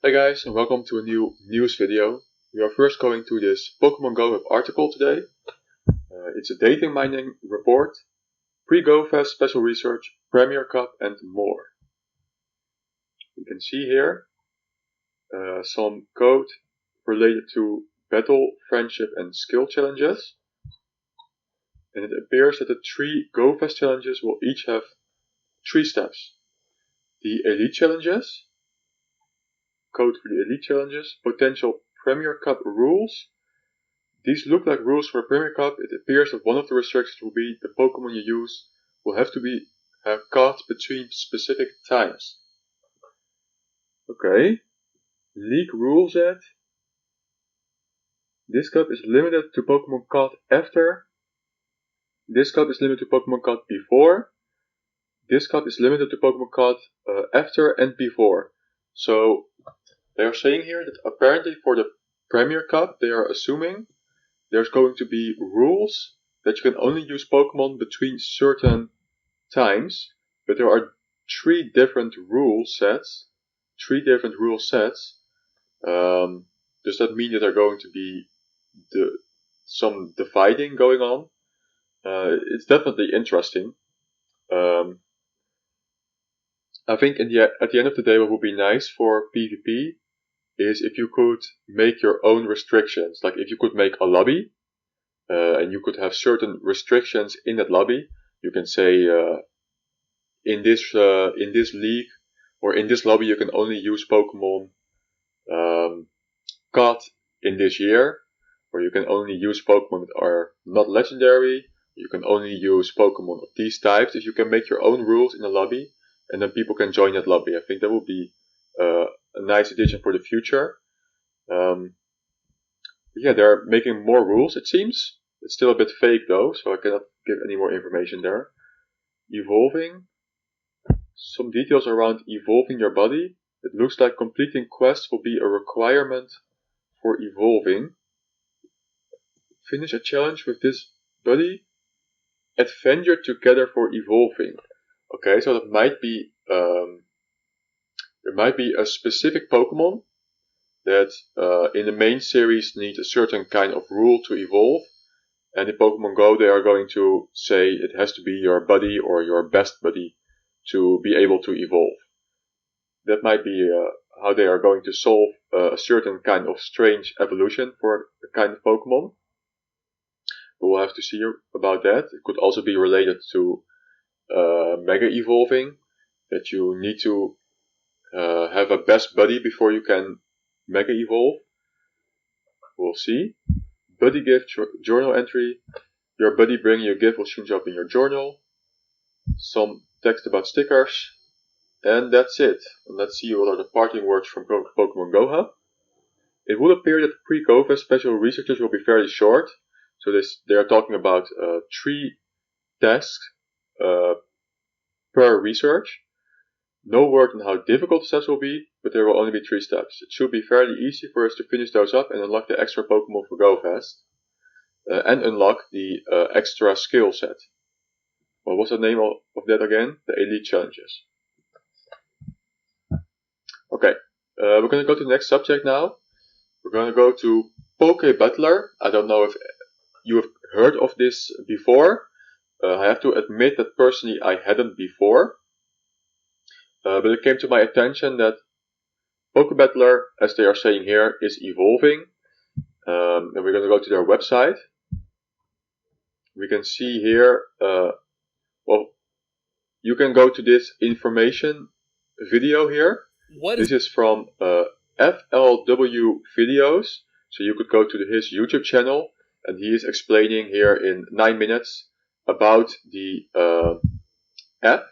Hey guys, and welcome to a new news video. We are first going to this Pokemon Go Hub article today. It's a data mining report, pre-Go Fest special research, Premier Cup and more. You can see here some code related to battle, friendship and skill challenges. And it appears that the 3 Go Fest challenges will each have 3 steps. The Elite challenges, code for the Elite challenges, potential Premier Cup rules. These look like rules for a Premier Cup. It appears that one of the restrictions will be the Pokemon you use will have to be caught between specific times. Okay. League rule set. This cup is limited to Pokemon caught after. This cup is limited to Pokemon caught before. This cup is limited to Pokemon caught after and before. So they are saying here that apparently for the Premier Cup they are assuming there's going to be rules that you can only use Pokemon between certain times, but there are 3 different rule sets. Does that mean that there are going to be some dividing going on? It's definitely interesting. I think at the end of the day, what would be nice for PvP is if you could make your own restrictions. Like if you could make a lobby, and you could have certain restrictions in that lobby. You can say in this league or in this lobby you can only use Pokemon caught in this year, or you can only use Pokemon that are not legendary. You can only use Pokemon of these types. If you can make your own rules in the lobby, and then people can join that lobby, I think that would be a nice addition for the future. Yeah, they're making more rules, it seems. It's still a bit fake though, so I cannot give any more information there. Evolving. Some details around evolving your buddy. It looks like completing quests will be a requirement for evolving. Finish a challenge with this buddy. Adventure together for evolving. Okay, so that might be there might be a specific Pokemon that in the main series need a certain kind of rule to evolve, and in Pokemon Go they are going to say it has to be your buddy or your best buddy to be able to evolve. That might be how they are going to solve a certain kind of strange evolution for a kind of Pokemon. We'll have to see about that. It could also be related to Mega Evolving, that you need to have a best buddy before you can Mega Evolve. We'll see. Buddy gift journal entry. Your buddy bringing you a gift will soon show up in your journal. Some text about stickers. And that's it. And let's see what are the parting words from Pokemon Go Hub. It would appear that pre-Go Fest special researches will be fairly short. So they are talking about 3 tasks per research. No word on how difficult the steps will be, but there will only be 3 steps. It should be fairly easy for us to finish those up and unlock the extra Pokemon for Go Fest. And unlock the extra skill set. What was the name of that again? The Elite challenges. Okay, we're going to go to the next subject now. We're going to go to Pokebattler. I don't know if you have heard of this before. I have to admit that personally I hadn't before. But it came to my attention that Pokebattler, as they are saying here, is evolving. And we're going to go to their website. We can see here, well, you can go to this information video here. This is from FLW Videos. So you could go to his YouTube channel, and he is explaining here in 9 minutes about the app.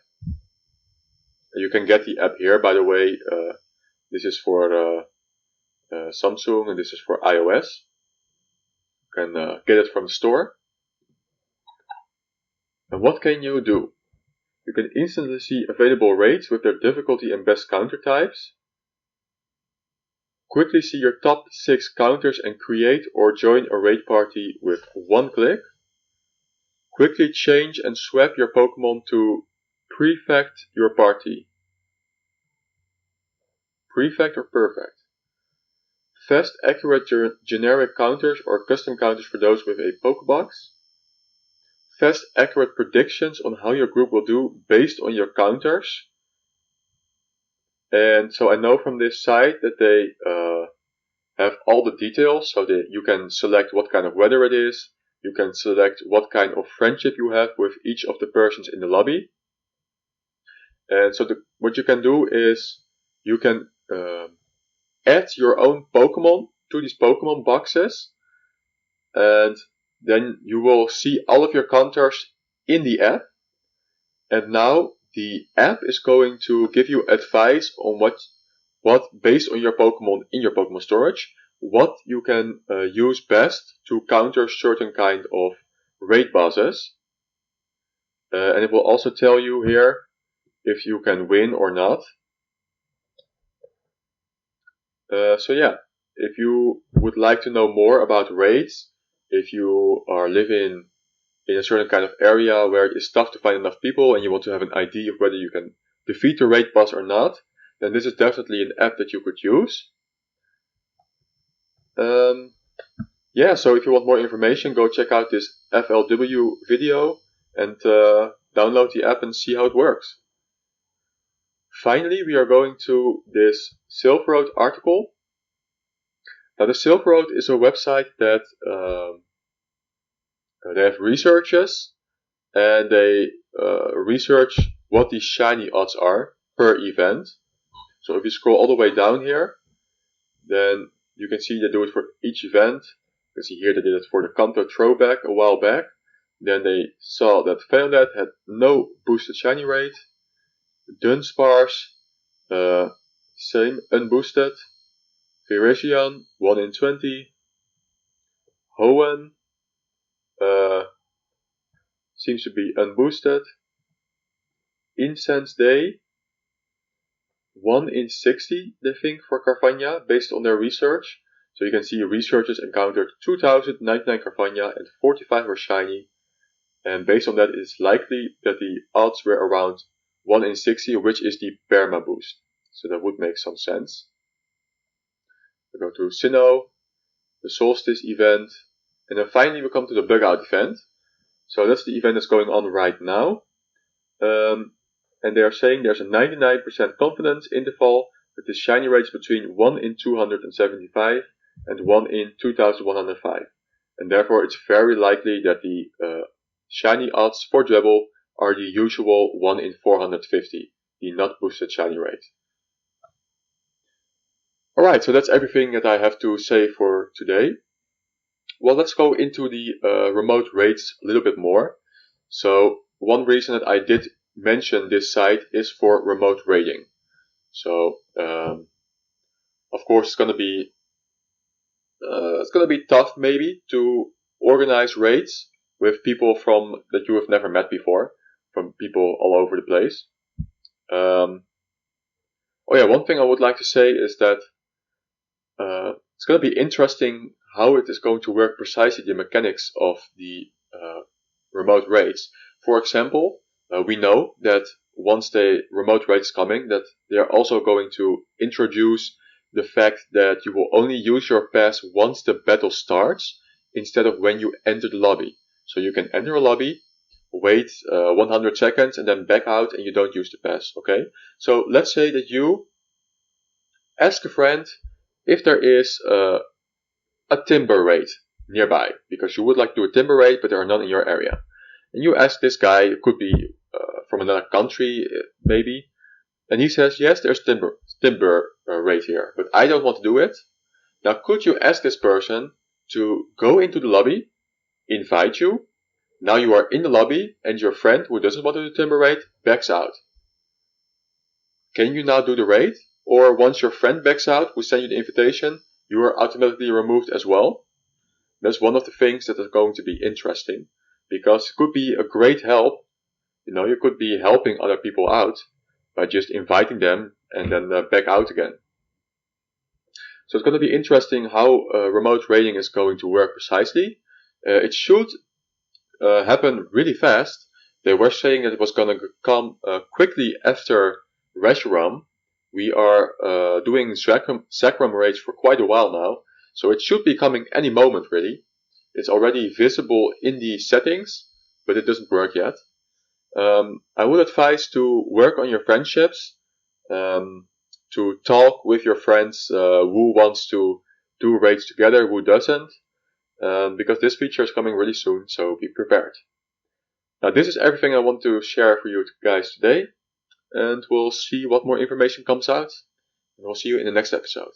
You can get the app here, by the way. This is for Samsung and this is for iOS. You can get it from the store. And what can you do? You can instantly see available raids with their difficulty and best counter types. Quickly see your top 6 counters and create or join a raid party with 1 click. Quickly change and swap your Pokemon to prefect your party. prefect or perfect. Fast, accurate generic counters or custom counters for those with a Pokebox. Fast, accurate predictions on how your group will do based on your counters. And so I know from this site that they have all the details, so that you can select what kind of weather it is, you can select what kind of friendship you have with each of the persons in the lobby. And so what you can do is you can add your own Pokemon to these Pokemon boxes, and then you will see all of your counters in the app. And now the app is going to give you advice on what based on your Pokemon in your Pokemon storage, what you can use best to counter certain kind of raid bosses. And it will also tell you here if you can win or not. So yeah, if you would like to know more about raids, if you are living in a certain kind of area where it is tough to find enough people and you want to have an idea of whether you can defeat the raid boss or not, then this is definitely an app that you could use. Yeah, so if you want more information, go check out this FLW video and download the app and see how it works. Finally, we are going to this SilphRoad article. Now, the SilphRoad is a website that they have researchers, and they research what the shiny odds are per event. So if you scroll all the way down here, then you can see they do it for each event. You can see here they did it for the Kanto throwback a while back. Then they saw that Violet had no boosted shiny rate. Dunsparce, same, unboosted. Virizion, 1 in 20. Hoenn, seems to be unboosted. Incense Day, 1 in 60, they think, for Carvania, based on their research. So you can see researchers encountered 2099 Carvania and 45 were shiny. And based on that, it's likely that the odds were around 1 in 60, which is the perma boost. So that would make some sense. We go to Sinnoh, the Solstice event, and then finally we come to the bug out event. So that's the event that's going on right now. And they are saying there's a 99% confidence interval that the shiny rate is between 1 in 275 and 1 in 2105. And therefore it's very likely that the shiny odds for Dwebble are the usual 1 in 450, the not boosted shiny rate. Alright, so that's everything that I have to say for today. Well, let's go into the remote raids a little bit more. So one reason that I did mention this site is for remote raiding. So of course it's gonna be tough maybe to organize raids with people that you have never met before, from people all over the place. Oh yeah, one thing I would like to say is that it's going to be interesting how it is going to work precisely, the mechanics of the remote raids. For example, we know that once the remote raid is coming, that they are also going to introduce the fact that you will only use your pass once the battle starts, instead of when you enter the lobby. So you can enter a lobby, wait 100 seconds, and then back out, and you don't use the pass. Okay? So let's say that you ask a friend if there is a timber raid nearby, because you would like to do a timber raid, but there are none in your area. And you ask this guy, it could be from another country, maybe, and he says, yes, there's timber raid here, but I don't want to do it. Now, could you ask this person to go into the lobby, invite you? Now you are in the lobby, and your friend who doesn't want to do the timber raid backs out. Can you now do the raid? Or once your friend backs out, who sent you the invitation, you are automatically removed as well? That's one of the things that is going to be interesting, because it could be a great help. You know, you could be helping other people out by just inviting them and then back out again. So it's going to be interesting how remote raiding is going to work precisely. It should happen really fast. They were saying that it was going to come quickly after Reshiram. We are doing Sacrum raids for quite a while now, so it should be coming any moment really. It's already visible in the settings, but it doesn't work yet. I would advise to work on your friendships, to talk with your friends who wants to do raids together, who doesn't, because this feature is coming really soon, so be prepared. Now this is everything I want to share for you guys today, and we'll see what more information comes out, and we'll see you in the next episode.